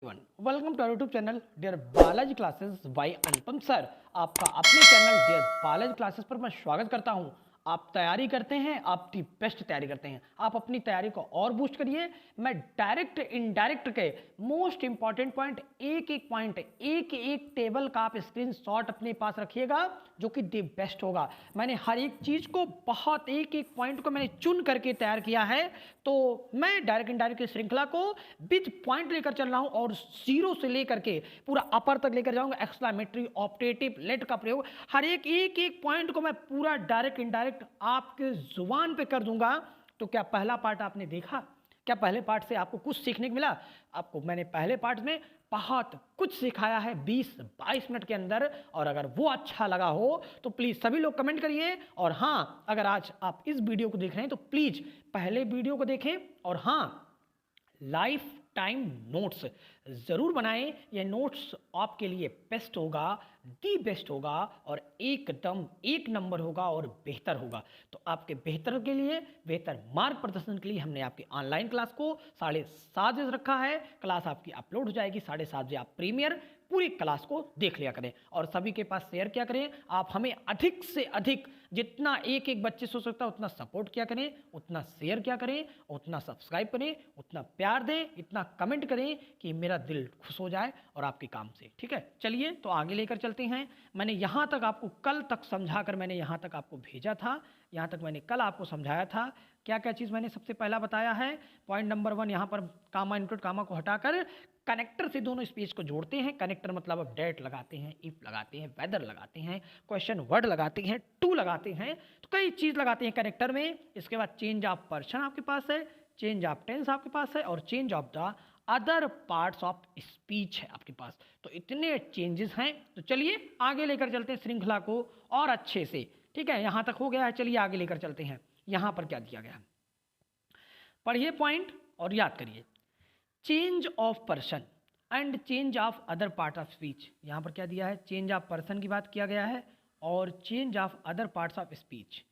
Welcome to our YouTube channel dear Balaji classes by Anupam sir. आपका अपने channel dear Balaji classes पर मैं स्वागत करता हूं। आप तैयारी करते हैं, आपकी बेस्ट तैयारी करते हैं, आप अपनी तैयारी को और बूस्ट करिए। मैं डायरेक्ट इनडायरेक्ट के मोस्ट इंपॉर्टेंट पॉइंट एक एक टेबल का आप स्क्रीनशॉट अपने पास रखिएगा जो कि दी बेस्ट होगा। मैंने हर एक चीज को बहुत एक एक पॉइंट को मैंने चुन करके तैयार किया है, तो मैं डायरेक्ट इनडायरेक्ट की श्रृंखला को विद पॉइंट लेकर चल रहा हूं और जीरो से लेकर के पूरा अपर तक लेकर जाऊंगा। एक्सक्लामेटरी, ऑप्टेटिव, लेट का प्रयोग, हर एक एक पॉइंट को मैं पूरा डायरेक्ट इनडायरेक्ट आपके जुबान पे कर दूंगा। तो क्या पहला पार्ट आपने देखा? क्या पहले पार्ट से आपको कुछ सीखने को मिला? आपको मैंने पहले पार्ट में बहुत कुछ सिखाया है 20-22 मिनट के अंदर, और अगर वो अच्छा लगा हो तो प्लीज़ सभी लोग कमेंट करिए। और हाँ, अगर आज आप इस वीडियो को देख रहे हैं तो प्लीज़ पहले वीडियो को देखें, और हाँ, लाइफ टाइम नोट्स ज़रूर बनाएं। ये नोट्स आपके लिए बेस्ट होगा, दी बेस्ट होगा, और एकदम एक नंबर होगा और बेहतर होगा। तो आपके बेहतर के लिए, बेहतर मार्ग प्रदर्शन के लिए हमने आपकी ऑनलाइन क्लास को 7:30 बजे रखा है। क्लास आपकी अपलोड हो जाएगी 7:30 बजे। आप प्रीमियर पूरी क्लास को देख लिया करें और सभी के पास शेयर किया करें। आप हमें अधिक से अधिक, जितना एक एक बच्चे से हो सकता है उतना सपोर्ट किया करें, उतना शेयर किया करें, उतना सब्सक्राइब करें, उतना प्यार दें, इतना कमेंट करें कि मेरा दिल खुश हो जाए और आपके काम से। ठीक है, चलिए तो आगे लेकर चलते हैं। मैंने यहाँ तक आपको कल तक समझा कर मैंने यहाँ तक आपको भेजा था, यहाँ तक मैंने कल आपको समझाया था। क्या क्या चीज़ मैंने सबसे पहला बताया है? पॉइंट नंबर 1, यहाँ पर कामा इंक्लूड कामा को हटाकर कनेक्टर से दोनों स्पीच को जोड़ते हैं। कनेक्टर मतलब अब डेट लगाते हैं, इफ लगाते हैं, वेदर लगाते हैं, क्वेश्चन वर्ड लगाते हैं, टू लगाते हैं, तो कई चीज़ लगाते हैं कनेक्टर में। इसके बाद चेंज ऑफ पर्सन आपके पास है, चेंज ऑफ टेंस आपके पास है, और change of the other parts of speech है आपके पास। तो इतने चेंजेस हैं। तो चलिए आगे लेकर चलते हैं श्रृंखला को और अच्छे से। ठीक है, यहाँ तक हो गया है, चलिए आगे लेकर चलते हैं। यहाँ पर क्या दिया गया, पढ़िए पॉइंट और याद करिए। Change of person and change of other part of speech. यहाँ पर क्या दिया है? चेंज ऑफ पर्सन की बात किया गया है और change of other parts of speech.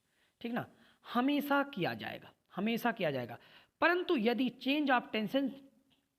ठीक ना, हमेशा किया जाएगा, हमेशा किया जाएगा। परंतु यदि चेंज ऑफ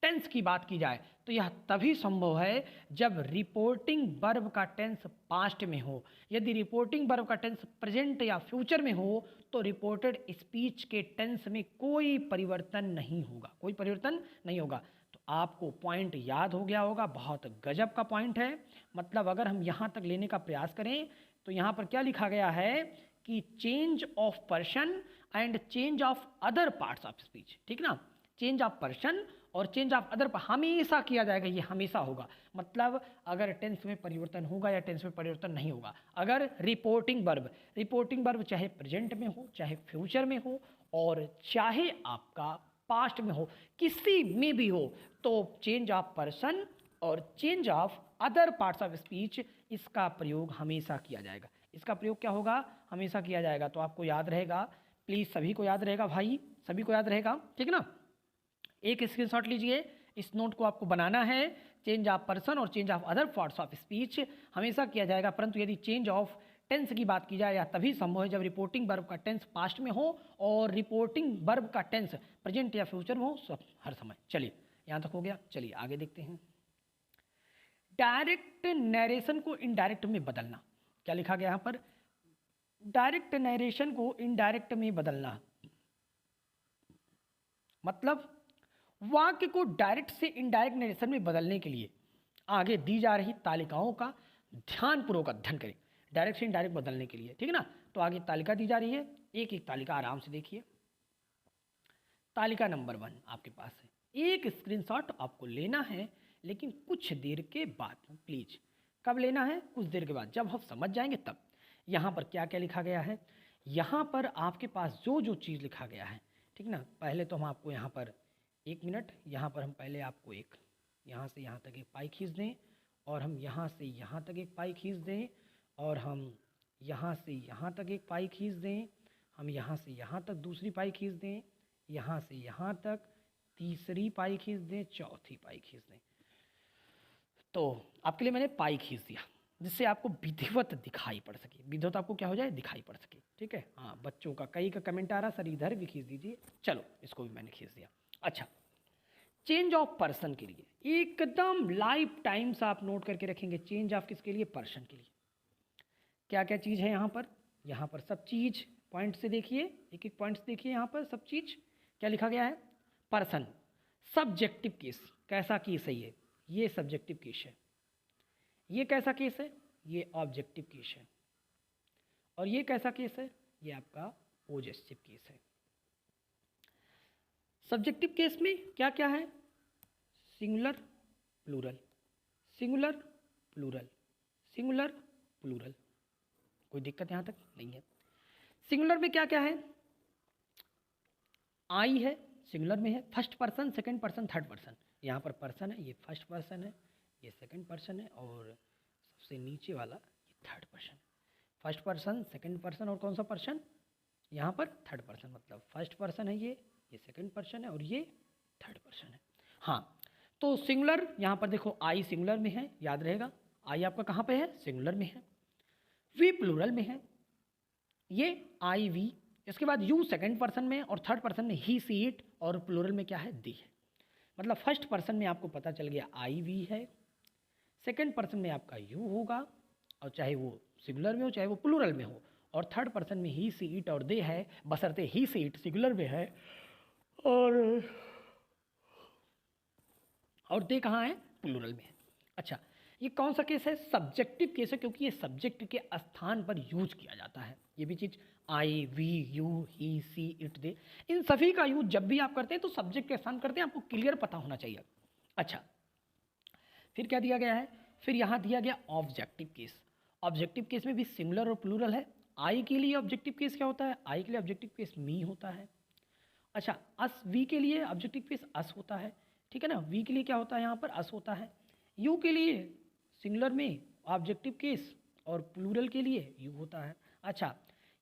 टेंस की बात की जाए तो यह तभी संभव है जब रिपोर्टिंग वर्ब का टेंस पास्ट में हो। यदि रिपोर्टिंग वर्ब का टेंस प्रेजेंट या फ्यूचर में हो तो रिपोर्टेड स्पीच के टेंस में कोई परिवर्तन नहीं होगा, कोई परिवर्तन नहीं होगा। तो आपको पॉइंट याद हो गया होगा, बहुत गजब का पॉइंट है। मतलब अगर हम यहाँ तक लेने का प्रयास करें तो यहाँ पर क्या लिखा गया है कि change of person and change of other parts of speech. ठीक ना, चेंज ऑफ पर्सन और चेंज ऑफ अदर हमेशा किया जाएगा, ये हमेशा होगा। मतलब अगर टेंस में परिवर्तन होगा या टेंस में परिवर्तन नहीं होगा। अगर रिपोर्टिंग वर्ब चाहे प्रेजेंट में हो, चाहे फ्यूचर में हो, और चाहे आपका पास्ट में हो, किसी में भी हो, तो चेंज ऑफ पर्सन और change of other parts of speech, इसका प्रयोग हमेशा किया जाएगा। इसका प्रयोग क्या होगा? हमेशा किया जाएगा। तो आपको याद रहेगा, प्लीज़ सभी को याद रहेगा भाई, सभी को याद रहेगा। ठीक ना, एक स्क्रीनशॉट लीजिए, इस नोट को आपको बनाना है। चेंज ऑफ पर्सन और change of other parts of speech हमेशा किया जाएगा, परंतु यदि चेंज ऑफ टेंस की बात की जाए या तभी संभव है जब रिपोर्टिंग वर्ब का टेंस पास्ट में हो और रिपोर्टिंग वर्ब का टेंस प्रेजेंट या फ्यूचर में हो, सब हर समय। चलिए यहाँ तक हो गया, चलिए आगे देखते हैं। डायरेक्ट नरेशन को इनडायरेक्ट में बदलना। क्या लिखा गया यहाँ पर? डायरेक्ट नरेशन को इनडायरेक्ट में बदलना मतलब वाक्य को डायरेक्ट से इनडायरेक्ट नरेशन में बदलने के लिए आगे दी जा रही तालिकाओं का ध्यानपूर्वक अध्ययन करें। डायरेक्ट से इनडायरेक्ट बदलने के लिए, ठीक है ना। तो आगे तालिका दी जा रही है, एक एक तालिका आराम से देखिए। तालिका नंबर 1 आपके पास है, एक स्क्रीनशॉट आपको लेना है, लेकिन कुछ देर के बाद। प्लीज कब लेना है? कुछ देर के बाद, जब हम समझ जाएंगे तब। यहाँ पर क्या क्या लिखा गया है? यहाँ पर आपके पास जो जो चीज़ लिखा गया है, ठीक ना। पहले तो हम आपको यहाँ पर 1 मिनट, यहाँ पर हम पहले आपको एक यहाँ से यहाँ तक एक पाई खींच दें, और हम यहाँ से यहाँ तक एक पाई खींच दें, और हम यहाँ से यहाँ तक एक पाई खींच दें, हम यहाँ से यहाँ तक दूसरी पाई खींच दें, यहाँ से यहाँ तक तीसरी पाई खींच दें, चौथी पाई खींच दें। तो आपके लिए मैंने पाई खींच दिया जिससे आपको विधिवत दिखाई पड़ सके, विधिवत आपको क्या हो जाए? दिखाई पड़ सके। ठीक है, हाँ, बच्चों का कई का कमेंट आ रहा, सर इधर भी खींच दीजिए। चलो इसको भी मैंने खींच दिया। अच्छा, चेंज ऑफ पर्सन के लिए एकदम लाइफ टाइम्स आप नोट करके रखेंगे। चेंज ऑफ किसके लिए? पर्सन के लिए। क्या क्या चीज़ है यहाँ पर? यहाँ पर सब चीज़ पॉइंट से देखिए, एक एक पॉइंट से देखिए। यहाँ पर सब चीज़ क्या लिखा गया है? पर्सन। सब्जेक्टिव केस, कैसा केस है ये सब्जेक्टिव केस है। ये कैसा केस है? ये ऑब्जेक्टिव केस है। और ये कैसा केस है? ये आपका पॉजेसिव केस है। सब्जेक्टिव केस में क्या क्या है? Singular plural, singular plural, singular plural. कोई दिक्कत यहाँ तक नहीं है। सिंगुलर में क्या क्या है? आई है, सिंगुलर में है, first person, second person, third person. यहाँ पर पर्सन है, ये फर्स्ट पर्सन है, ये सेकंड पर्सन है, और सबसे नीचे वाला ये third person. First person, second person, और कौन सा पर्सन? यहाँ पर थर्ड पर्सन। मतलब फर्स्ट पर्सन है ये सेकंड पर्सन है, और ये थर्ड पर्सन है। हाँ, तो सिंगुलर यहाँ पर देखो, आई सिंगुलर में है, याद रहेगा। आई आपका कहाँ पे है? सिंगुलर में है। वी प्लूरल में है, ये आई वी। इसके बाद यू सेकंड पर्सन में, और थर्ड पर्सन में ही सी इट, और प्लूरल में क्या है? दी है। मतलब फर्स्ट पर्सन में आपको पता चल गया आई वी है, सेकंड पर्सन में आपका यू होगा, और चाहे वो सिंगुलर में हो चाहे वो प्लूरल में हो, और थर्ड पर्सन में ही सी इट और दे है, बशर्ते ही सी इट सिंगुलर में है और दे कहाँ है? प्लूरल में है। अच्छा, ये कौन सा केस है? सब्जेक्टिव केस है, क्योंकि ये सब्जेक्ट के स्थान पर यूज किया जाता है। ये भी चीज़ आई वी यू ही सी इट दे, इन सभी का यूज जब भी आप करते हैं तो सब्जेक्ट के स्थान करते हैं, आपको क्लियर पता होना चाहिए। अच्छा, फिर क्या दिया गया है? फिर यहाँ दिया गया ऑब्जेक्टिव केस। ऑब्जेक्टिव केस में भी सिंगुलर और प्लूरल है। आई के लिए ऑब्जेक्टिव केस क्या होता है? आई के लिए ऑब्जेक्टिव केस मी होता है। अच्छा, अस वी के लिए ऑब्जेक्टिव केस अस होता है, ठीक है ना। वी के लिए क्या होता है? यहाँ पर अस होता है। यू के लिए सिंगुलर में ऑब्जेक्टिव केस, और प्लूरल के लिए यू होता है। अच्छा,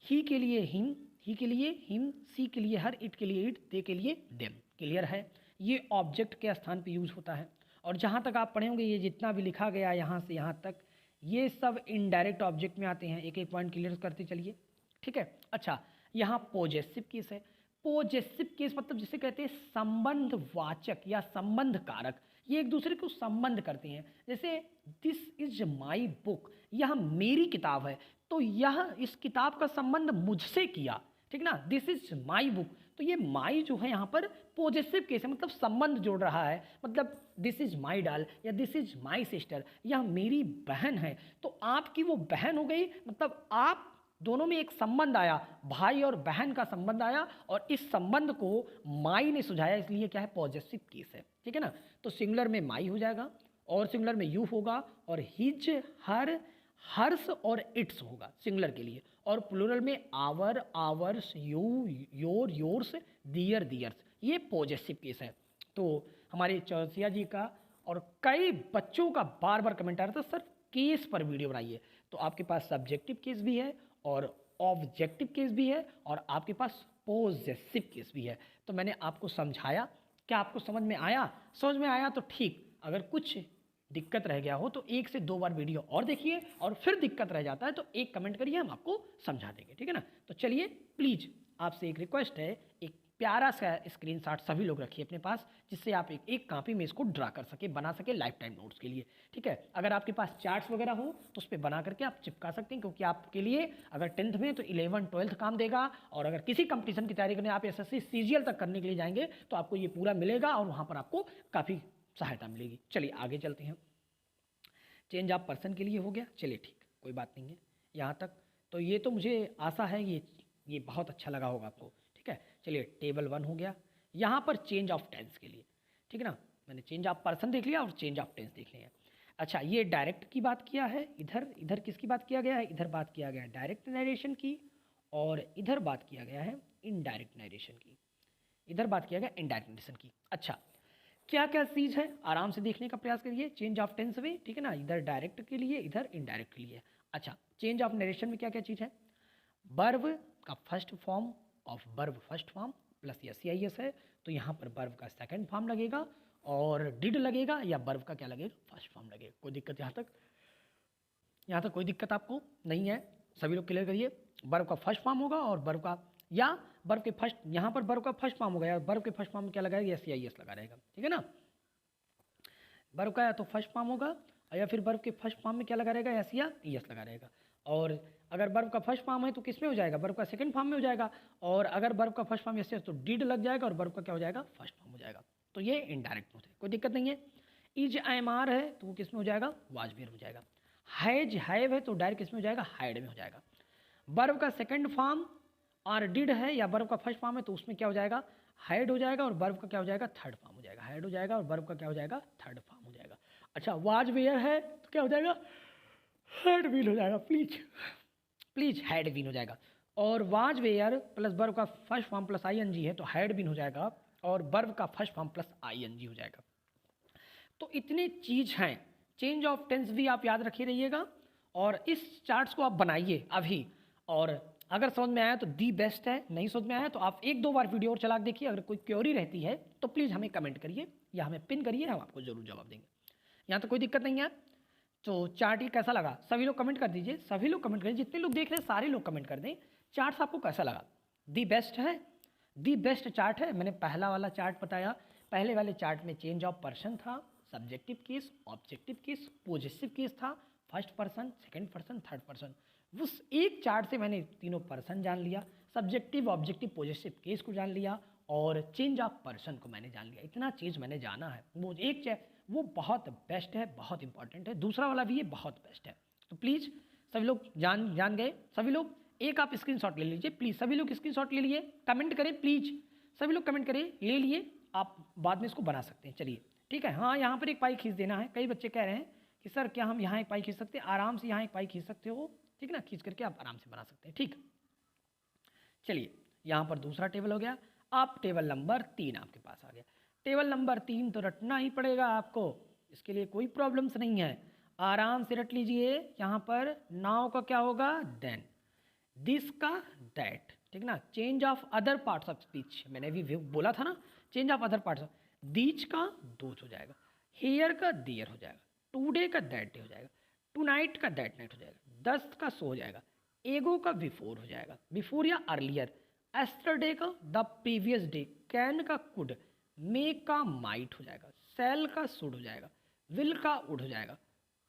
ही के लिए हिम, ही के लिए हिम, सी के लिए हर, इट के लिए इट, दे के लिए देम। क्लियर है? ये ऑब्जेक्ट के स्थान पे यूज होता है। और जहाँ तक आप पढ़े होंगे, ये जितना भी लिखा गया यहाँ से यहाँ तक, ये सब इनडायरेक्ट ऑब्जेक्ट में आते हैं। एक एक पॉइंट क्लियर करते चलिए, ठीक है। अच्छा, यहाँ पॉजेसिव केस है। पॉजेसिव केस मतलब जिसे कहते हैं संबंधवाचक या संबंध कारक। ये एक दूसरे को संबंध करते हैं। जैसे दिस इज माई बुक, यह मेरी किताब है, तो यह इस किताब का संबंध मुझसे किया, ठीक ना। दिस इज माई बुक, तो ये माई जो है यहाँ पर पॉजेसिव केस है, मतलब संबंध जोड़ रहा है। मतलब दिस इज माई डॉल या दिस इज माई सिस्टर, यह मेरी बहन है, तो आपकी वो बहन हो गई। मतलब आप दोनों में एक संबंध आया, भाई और बहन का संबंध आया, और इस संबंध को माई ने सुझाया, इसलिए क्या है? पॉजेसिव केस है, ठीक है ना। तो सिंगुलर में माई हो जाएगा, और सिंगुलर में यू होगा, और हिज, हर, हर्ष और इट्स होगा सिंगुलर के लिए, और प्लूरल में our, ours, you, your, yours, their, theirs. ये पॉजेसिव केस है। तो हमारे चौरसिया जी का और कई बच्चों का बार बार कमेंट आ रहा था, सर केस पर वीडियो बनाइए। तो आपके पास सब्जेक्टिव केस भी है, और ऑब्जेक्टिव केस भी है, और आपके पास पॉजेसिव केस भी है। तो मैंने आपको समझाया, क्या आपको समझ में आया? समझ में आया तो ठीक, अगर कुछ दिक्कत रह गया हो तो 1 से 2 बार वीडियो और देखिए, और फिर दिक्कत रह जाता है तो एक कमेंट करिए, हम आपको समझा देंगे, ठीक है ना। तो चलिए, प्लीज़ आपसे एक रिक्वेस्ट है, एक प्यारा सा स्क्रीनशॉट सभी लोग रखिए अपने पास, जिससे आप एक कॉपी में इसको ड्रा कर सके, बना सके लाइफ टाइम नोट्स के लिए, ठीक है। अगर आपके पास चार्ट्स वगैरह हो तो उस पर बना करके आप चिपका सकते हैं, क्योंकि आपके लिए अगर 10th में तो 11th 12th काम देगा, और अगर किसी कंपटीशन की तैयारी करने आप एसएससी सीजीएल तक करने के लिए जाएंगे तो आपको ये पूरा मिलेगा, और वहाँ पर आपको काफ़ी सहायता मिलेगी। चलिए आगे चलते हैं। चेंज ऑफ पर्सन के लिए हो गया, चलिए ठीक, कोई बात नहीं है यहाँ तक। तो ये तो मुझे आशा है ये बहुत अच्छा लगा होगा आपको, ठीक है। चलिए, टेबल 1 हो गया। यहाँ पर चेंज ऑफ टेंस के लिए, ठीक है ना। मैंने चेंज ऑफ पर्सन देख लिया और चेंज ऑफ टेंस देख लिया। अच्छा, ये डायरेक्ट की बात किया है, इधर किसकी बात किया गया है? इधर बात किया गया है डायरेक्ट नरेशन की, और इधर बात किया गया है इनडायरेक्ट नरेशन की। इधर बात किया गया इनडायरेक्ट नरेशन की। अच्छा, क्या क्या चीज़ है आराम से देखने का प्रयास करिए। चेंज ऑफ टेंस में, ठीक है ना, इधर डायरेक्ट के लिए, इधर इनडायरेक्ट के लिए। अच्छा, चेंज ऑफ नरेशन में क्या क्या चीज़ है? वर्ब का first form of verb first form plus या CIS है, तो यहाँ पर वर्ब का सेकंड फॉर्म लगेगा, और डिड लगेगा, या वर्ब का क्या लगेगा? फर्स्ट फॉर्म लगेगा। कोई दिक्कत यहाँ तक कोई दिक्कत आपको नहीं है? सभी लोग क्लियर करिए। वर्ब का फर्स्ट फॉर्म होगा और वर्ब का या बर्फ के फर्स्ट, यहाँ पर बर्फ का फर्स्ट फॉर्म हो गया, बर्फ के फर्स्ट फॉर्म में क्या लगाएगा, SEIS लगा रहेगा, ठीक है ना। बर्फ का या तो फर्स्ट फॉर्म होगा या फिर बर्फ के फर्स्ट फॉर्म में क्या लगा रहेगा, SEIS लगा रहेगा। और अगर बर्फ का फर्स्ट फॉर्म है तो किस में हो जाएगा, बर्फ का सेकंड फॉर्म में हो जाएगा। और अगर बर्फ का फर्स्ट फॉर्म SEIS तो डिड लग जाएगा और बर्फ का क्या हो जाएगा, फर्स्ट फॉर्म हो जाएगा। तो ये इनडायरेक्ट होता है, कोई दिक्कत नहीं है। इज IMR है तो वो किस में हो जाएगा, वाज वेयर हो जाएगा। हैज हैव है तो डायरेक्ट किस में हो जाएगा, हाइड में हो जाएगा। बर्फ का सेकंड फॉर्म और डिड है या बर्फ का फर्स्ट फॉर्म है तो उसमें क्या हो जाएगा, हाइड हो जाएगा। और बर्फ का क्या हो जाएगा, थर्ड फॉर्म हो जाएगा, हाइड हो जाएगा। और बर्फ का क्या हो जाएगा, थर्ड फॉर्म हो जाएगा। अच्छा, वाज वेयर है तो क्या हो जाएगा, हैड बीन हो जाएगा। प्लीज हैड बीन हो जाएगा। और वाज वेयर प्लस बर्फ का फर्स्ट फॉर्म प्लस ING है तो हैड बीन हो जाएगा। और बर्फ का फर्स्ट फॉर्म प्लस ING हो जाएगा। तो इतने चीज़ हैं। चेंज ऑफ टेंस भी आप याद रखे रहिएगा और इस चार्ट्स को आप बनाइए अभी। और अगर समझ में आया तो दी बेस्ट है, नहीं समझ में आया तो आप 1-2 बार वीडियो और चला के देखिए। अगर कोई क्वेरी रहती है तो प्लीज़ हमें कमेंट करिए या हमें पिन करिए, हम आपको ज़रूर जवाब देंगे। यहाँ तो कोई दिक्कत नहीं है। तो चार्ट ये कैसा लगा, सभी लोग कमेंट कर दीजिए, सभी लोग कमेंट करें, जितने लोग देख रहे हैं सारे लोग कमेंट कर दें। चार्ट्स आपको कैसा लगा, दी बेस्ट है, दी बेस्ट चार्ट है। मैंने पहला वाला चार्ट बताया, पहले वाले चार्ट में चेंज ऑफ पर्सन था, subjective case, objective case, positive case था, first person, second person, third person. उस एक चार्ट से मैंने तीनों पर्सन जान लिया, सब्जेक्टिव, ऑब्जेक्टिव, पॉजिटिव केस को जान लिया और चेंज ऑफ पर्सन को मैंने जान लिया। इतना चीज़ मैंने जाना है, वो एक वो बहुत बेस्ट है, बहुत इंपॉर्टेंट है। दूसरा वाला भी ये बहुत बेस्ट है। तो प्लीज़ सभी लोग जान गए, सभी लोग एक आप स्क्रीनशॉट ले लीजिए प्लीज़, सभी लोग स्क्रीनशॉट ले लिए, कमेंट करें प्लीज़, सभी लोग कमेंट करें, ले लिए, आप बाद में इसको बना सकते हैं। चलिए ठीक है। हाँ, यहाँ पर एक पाई खींच देना है। कई बच्चे कह रहे हैं कि सर क्या हम यहाँ एक पाई खींच सकते हैं, आराम से यहाँ एक पाई खींच सकते हो, ठीक है ना, खींच करके आप आराम से बना सकते हैं। ठीक, चलिए यहाँ पर दूसरा टेबल हो गया। आप टेबल नंबर 3 आपके पास आ गया। टेबल नंबर 3 तो रटना ही पड़ेगा आपको, इसके लिए कोई प्रॉब्लम्स नहीं है, आराम से रट लीजिए। यहाँ पर नाउ का क्या होगा, देन, दिस का दैट, ठीक ना। Change of other parts of speech, मैंने भी बोला था ना, change of other parts, these का दोज हो जाएगा, हेयर का देयर हो जाएगा, टुडे का दैट डे हो जाएगा, टू नाइट का दैट नाइट हो जाएगा, दस का सो हो जाएगा, एगो का बिफोर हो जाएगा, बिफोर या अर्लियर, एस्टरडे का द प्रीवियस डे, कैन का कुड, मे का माइट हो जाएगा, सेल का शुड हो जाएगा, विल का उड हो जाएगा,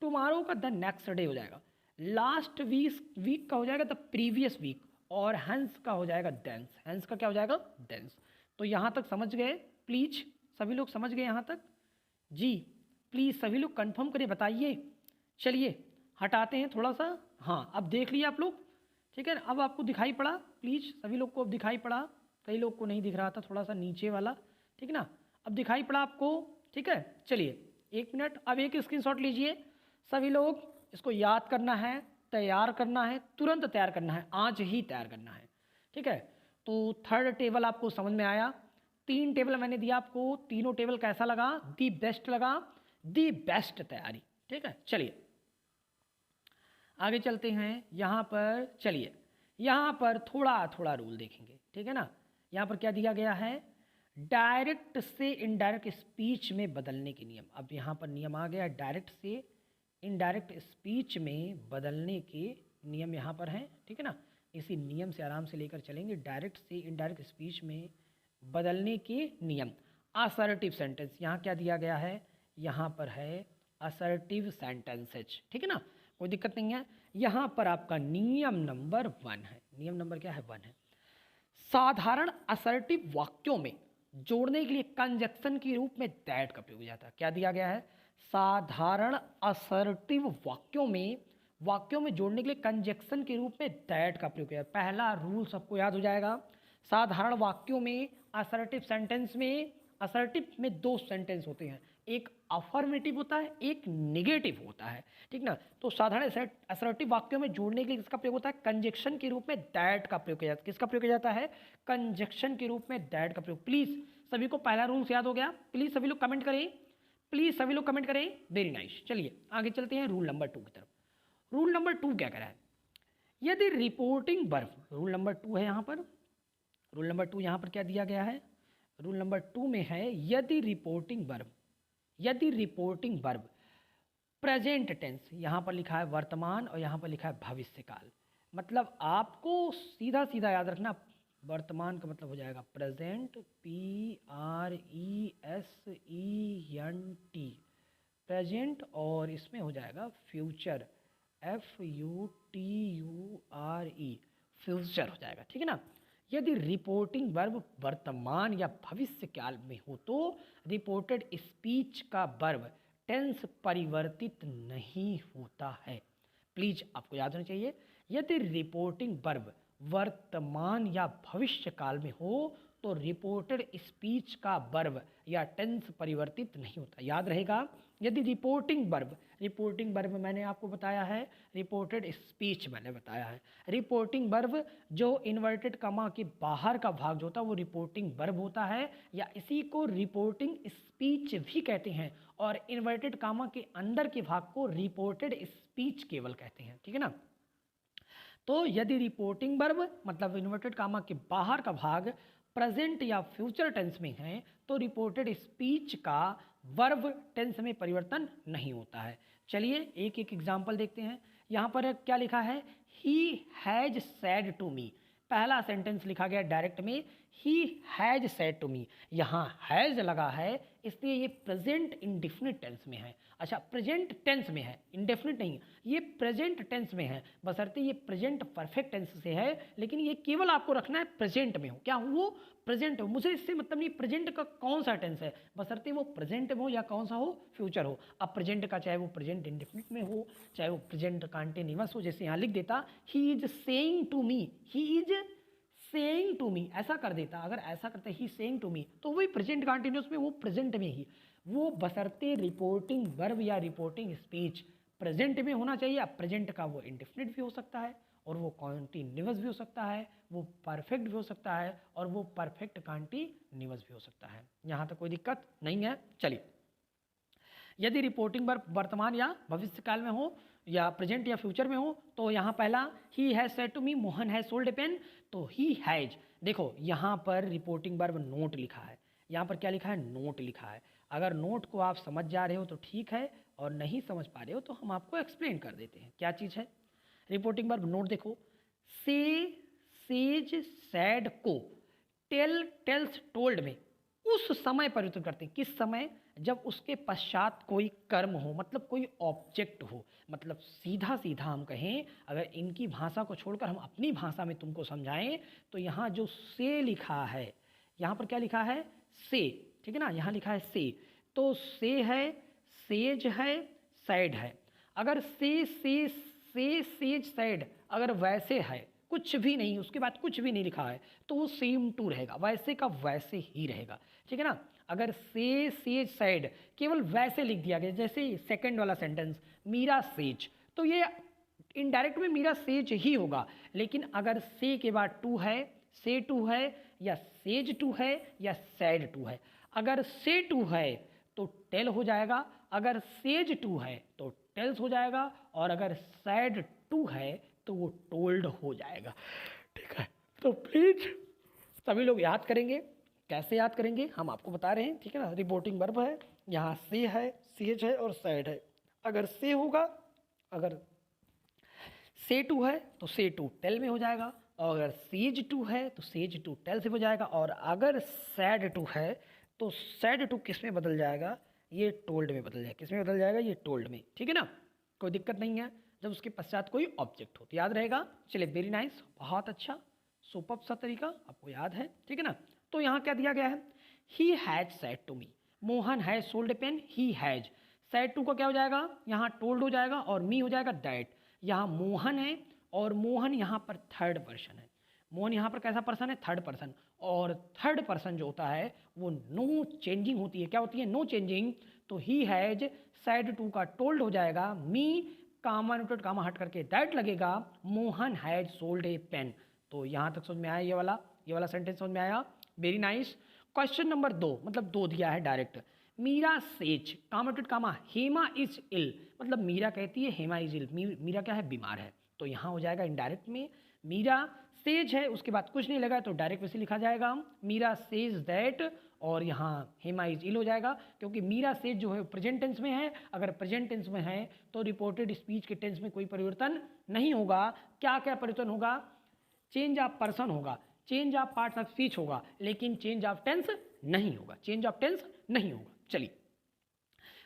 टुमारो का द नेक्स्ट डे हो जाएगा, लास्ट वीक का हो जाएगा द प्रीवियस वीक, और हैंस का हो जाएगा डेंस, हैंस का क्या हो जाएगा, डेंस। तो यहाँ तक समझ गए प्लीज, सभी लोग समझ गए यहाँ तक जी, प्लीज़ सभी लोग कंफर्म करिए, बताइए। चलिए हटाते हैं थोड़ा सा, हाँ अब देख लिए आप लोग, ठीक है। अब आपको दिखाई पड़ा, प्लीज़ सभी लोग को अब दिखाई पड़ा, कई लोग को नहीं दिख रहा था, थोड़ा सा नीचे वाला, ठीक है ना, अब दिखाई पड़ा आपको, ठीक है। चलिए 1 मिनट, अब एक स्क्रीनशॉट लीजिए सभी लोग, इसको याद करना है, तैयार करना है, तुरंत तैयार करना है, आज ही तैयार करना है, ठीक है। तो थर्ड टेबल आपको समझ में आया, 3 टेबल मैंने दिया आपको, तीनों टेबल कैसा लगा, दी बेस्ट लगा, दी बेस्ट तैयारी, ठीक है। चलिए आगे चलते हैं। यहाँ पर चलिए, यहाँ पर थोड़ा थोड़ा रूल देखेंगे, ठीक है ना। यहाँ पर क्या दिया गया है, डायरेक्ट से इनडायरेक्ट स्पीच में बदलने के नियम। अब यहाँ पर नियम आ गया, डायरेक्ट से इनडायरेक्ट स्पीच में बदलने के नियम यहाँ पर हैं, ठीक है ना। इसी नियम से आराम से लेकर चलेंगे, डायरेक्ट से इनडायरेक्ट स्पीच में बदलने के नियम। असर्टिव सेंटेंस, यहाँ क्या दिया गया है, यहाँ पर है असर्टिव सेंटेंसेज, ठीक है ना, कोई दिक्कत नहीं है। यहाँ पर आपका नियम नंबर 1 है, नियम नंबर क्या है, 1 है। साधारण असर्टिव वाक्यों में जोड़ने के लिए कंजक्शन के रूप में दैट का प्रयोग किया जाता है। क्या दिया गया है, साधारण असर्टिव वाक्यों में जोड़ने के लिए कंजक्शन के रूप में दैट का प्रयोग किया। पहला रूल सबको याद हो जाएगा, साधारण वाक्यों में असर्टिव सेंटेंस में, असर्टिव में 2 सेंटेंस होते हैं, एक अफर्मेटिव होता है, एक निगेटिव होता है, ठीक ना। तो साधारण असर्टिव वाक्यों में जोड़ने के लिए किसका प्रयोग होता है, कंजक्शन के रूप में दैट का प्रयोग किया जाता है। किसका प्रयोग किया जाता है, कंजक्शन के रूप में दैट का प्रयोग। प्लीज सभी को पहला रूल याद हो गया, प्लीज सभी लोग कमेंट करें, प्लीज सभी लोग कमेंट करें, वेरी नाइस। चलिए आगे चलते हैं रूल नंबर 2 की तरफ। रूल नंबर 2 क्या कह रहा है, यदि रिपोर्टिंग वर्ब, रूल नंबर 2 है यहाँ पर, रूल नंबर 2 यहाँ पर क्या दिया गया है, रूल नंबर 2 में है यदि रिपोर्टिंग वर्ब प्रेजेंट टेंस, यहाँ पर लिखा है वर्तमान और यहाँ पर लिखा है भविष्यकाल, मतलब आपको सीधा सीधा याद रखना, वर्तमान का मतलब हो जाएगा प्रेजेंट, PRESENT, प्रेजेंट, और इसमें हो जाएगा फ्यूचर, FUTURE, फ्यूचर हो जाएगा, ठीक है ना। यदि रिपोर्टिंग वर्ब वर्तमान या भविष्य काल में हो तो रिपोर्टेड स्पीच का वर्ब टेंस परिवर्तित नहीं होता है। प्लीज आपको याद होना चाहिए, यदि रिपोर्टिंग वर्ब वर्तमान या भविष्य काल में हो तो रिपोर्टेड स्पीच का वर्ब या टेंस परिवर्तित नहीं होता। याद रहेगा, यदि रिपोर्टिंग वर्ब मैंने आपको बताया है, रिपोर्टेड स्पीच मैंने बताया है। रिपोर्टिंग वर्ब जो इन्वर्टेड कमा के बाहर का भाग जो होता है वो रिपोर्टिंग वर्ब होता है, या इसी को रिपोर्टिंग स्पीच भी कहते हैं, और इन्वर्टेड कामा के अंदर के भाग को रिपोर्टेड स्पीच केवल कहते हैं, ठीक है ना। तो यदि रिपोर्टिंग वर्ब मतलब इन्वर्टेड कामा के बाहर का भाग प्रेजेंट या फ्यूचर टेंस में है तो रिपोर्टेड स्पीच का वर्ब टेंस में परिवर्तन नहीं होता है। चलिए एक एक एग्जांपल देखते हैं। यहाँ पर क्या लिखा है, he has said to me. पहला सेंटेंस लिखा गया डायरेक्ट में, he has said to me. यहाँ हैज लगा है इसलिए ये प्रेजेंट इंडेफिनिट टेंस में है। अच्छा, प्रेजेंट टेंस में है, इंडेफिनिट नहीं, ये प्रेजेंट टेंस में है, बशर्ते ये प्रेजेंट परफेक्ट टेंस से है, लेकिन ये केवल आपको रखना है प्रेजेंट में हो। क्या हो वो? प्रेजेंट हो। मुझे इससे मतलब नहीं प्रेजेंट का कौन सा टेंस है, बशर्ते वो प्रेजेंट में हो या कौन सा हो, फ्यूचर हो। अब प्रेजेंट का चाहे वो प्रेजेंट इंडेफिनिट में हो, चाहे वो प्रेजेंट कंटिन्यूअस हो, जैसे यहाँ लिख देता he is saying to me, he is saying to me, ऐसा कर देता। अगर ऐसा करते ही सेइंग टू मी तो वही प्रेजेंट कंटिन्यूअस में, वो प्रेजेंट में ही, वो बशर्ते रिपोर्टिंग वर्ब या रिपोर्टिंग स्पीच प्रेजेंट में होना चाहिए। अब प्रेजेंट का वो इंडेफिनिट भी हो सकता है, और वो कॉन्टिन्यूअस भी हो सकता है, वो परफेक्ट भी हो सकता है, और वो परफेक्ट कॉन्टिन्यूअस भी हो सकता है। यहाँ तक कोई दिक्कत नहीं है। चलिए, यदि रिपोर्टिंग वर्ब वर्तमान या भविष्य काल में हो या प्रेजेंट या फ्यूचर में हो तो यहाँ पहला he has said to me Mohan has sold a pen, तो ही हैज, देखो यहाँ पर रिपोर्टिंग वर्ब नोट लिखा है, यहाँ पर क्या लिखा है, नोट लिखा है। अगर नोट को आप समझ जा रहे हो तो ठीक है, और नहीं समझ पा रहे हो तो हम आपको एक्सप्लेन कर देते हैं क्या चीज़ है। रिपोर्टिंग वर्ब नोट देखो, से, सेज, सैड को, टेल, टेल्स, टोल्ड में उस समय परिवर्तन करते हैं। किस समय? जब उसके पश्चात कोई कर्म हो, मतलब कोई ऑब्जेक्ट हो। मतलब सीधा सीधा हम कहें, अगर इनकी भाषा को छोड़कर हम अपनी भाषा में तुमको समझाएं तो यहाँ जो से लिखा है, यहाँ पर क्या लिखा है, से, ठीक है ना, यहाँ लिखा है से, तो से है, सेज है, सैड है। अगर से सेज, सैड अगर वैसे है, कुछ भी नहीं, उसके बाद कुछ भी नहीं लिखा है, तो वो सेम टू रहेगा, वैसे का वैसे ही रहेगा, ठीक है ना। अगर से, सेज, सैड केवल वैसे लिख दिया गया, जैसे सेकंड वाला सेंटेंस मीरा सेज, तो ये इनडायरेक्ट में मीरा सेज ही होगा। लेकिन अगर से के बाद टू है, से टू है, या सेज टू है, या सैड टू है। अगर से टू है तो टेल हो जाएगा, अगर सेज टू है तो टेल्स हो जाएगा, और अगर सैड टू है तो वो टोल्ड हो जाएगा, ठीक है। तो प्लीज सभी लोग याद करेंगे। कैसे याद करेंगे हम आपको बता रहे हैं, ठीक है ना। रिपोर्टिंग वर्ब है, यहाँ से है, सेज है और सैड है। अगर से होगा, अगर से टू है तो से टू टेल में हो जाएगा, और अगर सेज टू है तो सेज टू टेल से हो जाएगा, और अगर सैड टू है तो सैड टू किस में बदल जाएगा, ये टोल्ड में बदल जाएगा। किस में बदल जाएगा, ये टोल्ड में, ठीक है ना। कोई दिक्कत नहीं है जब उसके पश्चात कोई ऑब्जेक्ट हो, तो याद रहेगा। चलिए, वेरी नाइस, बहुत अच्छा, सुपर्ब सा तरीका, आपको याद है, ठीक है ना। तो यहाँ क्या दिया गया है, he has said to me, Mohan has sold a pen, he has, said to का क्या हो जाएगा, यहाँ टोल्ड हो जाएगा, और मी हो जाएगा दैट। यहाँ मोहन है, और मोहन यहाँ पर थर्ड पर्सन है। मोहन यहाँ पर कैसा पर्सन है, थर्ड पर्सन, और थर्ड पर्सन जो होता है वो नो चेंजिंग होती है। क्या होती है, नो चेंजिंग। तो ही हैज सेड टू का टोल्ड हो जाएगा, मी कामा नोटेड कामा हट करके दैट लगेगा, Mohan has sold a pen. तो यहाँ तक समझ में आया, ये वाला सेंटेंस समझ में आया, वेरी नाइस। क्वेश्चन नंबर 2, मतलब 2 दिया है direct, Meera says comma noted comma Hema is ill, मतलब मीरा कहती है हेमा इज इल, मीरा क्या है, बीमार है। तो यहाँ हो जाएगा इनडायरेक्ट में, मीरा सेज है, उसके बाद कुछ नहीं लगा तो डायरेक्ट वैसे लिखा जाएगा, मीरा सेज दैट, और यहाँ हेमा इज इल हो जाएगा, क्योंकि मीरा सेज जो है प्रेजेंट टेंस में है। अगर प्रेजेंट टेंस में है तो रिपोर्टेड स्पीच के टेंस में कोई परिवर्तन नहीं होगा। क्या क्या परिवर्तन होगा, चेंज ऑफ पर्सन होगा, change of parts of speech होगा, लेकिन चेंज ऑफ टेंस नहीं होगा, चेंज ऑफ टेंस नहीं होगा। चलिए,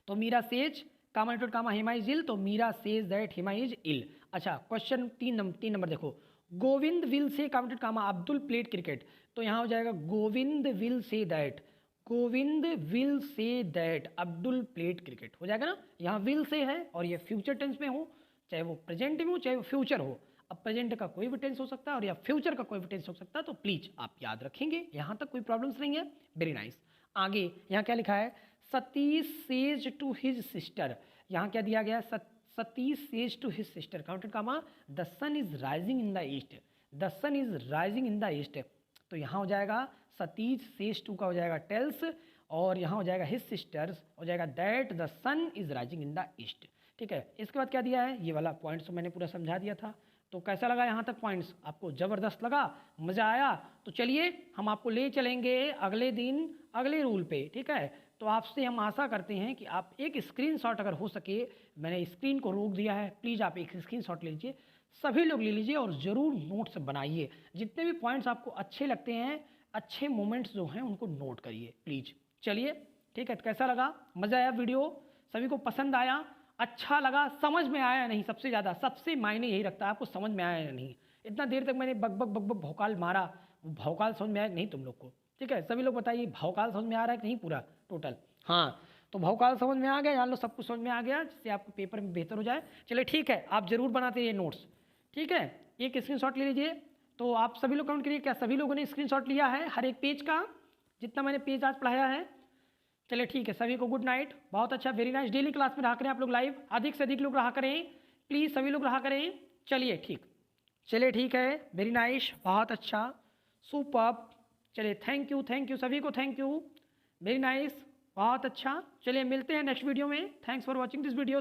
तो Meera says comma into comma Hima is ill, तो Meera says that Hima is ill. अच्छा, क्वेश्चन 3 नंबर देखो, Govind will say comma into comma Abdul played cricket, तो यहाँ हो जाएगा Govind will say that, Govind will say that Abdul played cricket हो जाएगा ना। यहाँ विल से है और ये फ्यूचर टेंस में हो, चाहे वो प्रेजेंट में हो चाहे वो फ्यूचर हो। अब प्रेजेंट का कोई भी टेंस हो सकता है और या फ्यूचर का कोई भी टेंस हो सकता है, तो प्लीज आप याद रखेंगे, यहाँ तक कोई प्रॉब्लम्स नहीं है। Very nice. आगे यहाँ क्या लिखा है, Satish says to his sister, यहाँ क्या दिया गया, Satish says to his sister counted comma the sun is rising in the east, the sun is rising in the east, तो यहाँ हो जाएगा सतीश सेज टू का हो जाएगा टेल्स, और यहाँ हो जाएगा हिज सिस्टर्स हो जाएगा that the sun is rising in the east. ठीक है, इसके बाद क्या दिया है, ये वाला पॉइंट्स तो मैंने पूरा समझा दिया था। तो कैसा लगा यहाँ तक पॉइंट्स, आपको ज़बरदस्त लगा, मज़ा आया? तो चलिए हम आपको ले चलेंगे अगले दिन अगले रूल पे। ठीक है, तो आपसे हम आशा करते हैं कि आप एक स्क्रीनशॉट अगर हो सके, मैंने स्क्रीन को रोक दिया है, प्लीज़ आप एक स्क्रीनशॉट ले लीजिए, सभी लोग ले लीजिए और ज़रूर नोट्स बनाइए। जितने भी पॉइंट्स आपको अच्छे लगते हैं, अच्छे मोमेंट्स जो हैं उनको नोट करिए प्लीज़। चलिए ठीक है, तो कैसा लगा, मज़ा आया, वीडियो सभी को पसंद आया, अच्छा लगा, समझ में आया नहीं, सबसे ज़्यादा सबसे मायने यही रखता है आपको समझ में आया या नहीं। इतना देर तक मैंने बक बक बक बक भौकाल मारा, भौकाल समझ में आया नहीं तुम लोग को? ठीक है, सभी लोग बताइए भौकाल समझ में आ रहा है कि नहीं पूरा टोटल? हाँ, तो भौकाल समझ में आ गया, जान लो सब कुछ समझ में आ गया, जिससे आपको पेपर में बेहतर हो जाए। चलिए ठीक है, आप ज़रूर बनाते रहिए नोट्स। ठीक है, एक स्क्रीनशॉट ले लीजिए। तो आप सभी लोग काउंट करिए, क्या सभी लोगों ने स्क्रीनशॉट लिया है हर एक पेज का, जितना मैंने पेज आज पढ़ाया है? चलिए ठीक है, सभी को गुड नाइट, बहुत अच्छा, वेरी नाइस। डेली क्लास में रहा करें आप लोग लाइव, अधिक से अधिक लोग रहा करें प्लीज़, सभी लोग रहा करें। चलिए ठीक है, वेरी नाइस, बहुत अच्छा, सुपर्ब। चलिए थैंक यू सभी को, थैंक यू, वेरी नाइस, बहुत अच्छा। चलिए मिलते हैं नेक्स्ट वीडियो में। Thanks for watching this video.